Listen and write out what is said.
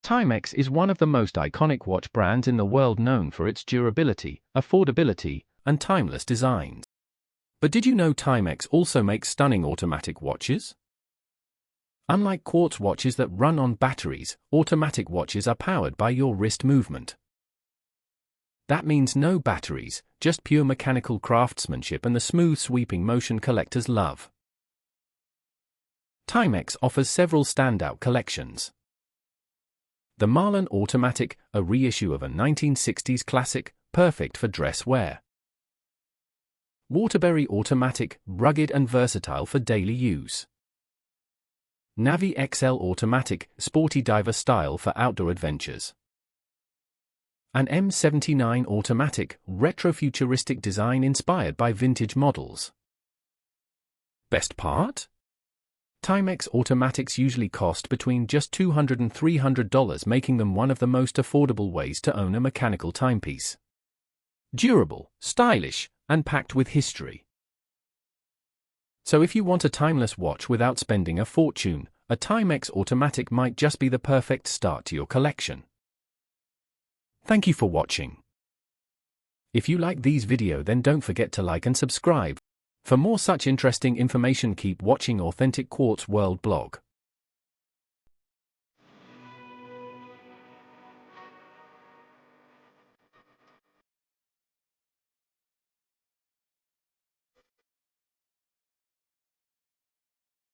Timex is one of the most iconic watch brands in the world, known for its durability, affordability, and timeless designs. But did you know Timex also makes stunning automatic watches? Unlike quartz watches that run on batteries, automatic watches are powered by your wrist movement. That means no batteries, just pure mechanical craftsmanship and the smooth sweeping motion collectors love. Timex offers several standout collections. The Marlin Automatic, a reissue of a 1960s classic, perfect for dress wear. Waterbury Automatic, rugged and versatile for daily use. Navi XL Automatic, sporty diver style for outdoor adventures. An M79 Automatic, retro-futuristic design inspired by vintage models. Best part? Timex Automatics usually cost between just $200 and $300, making them one of the most affordable ways to own a mechanical timepiece. Durable, stylish, and packed with history. So if you want a timeless watch without spending a fortune, a Timex Automatic might just be the perfect start to your collection. Thank you for watching. If you like these videos, then don't forget to like and subscribe. For more such interesting information, keep watching Authentic Quartz World blog.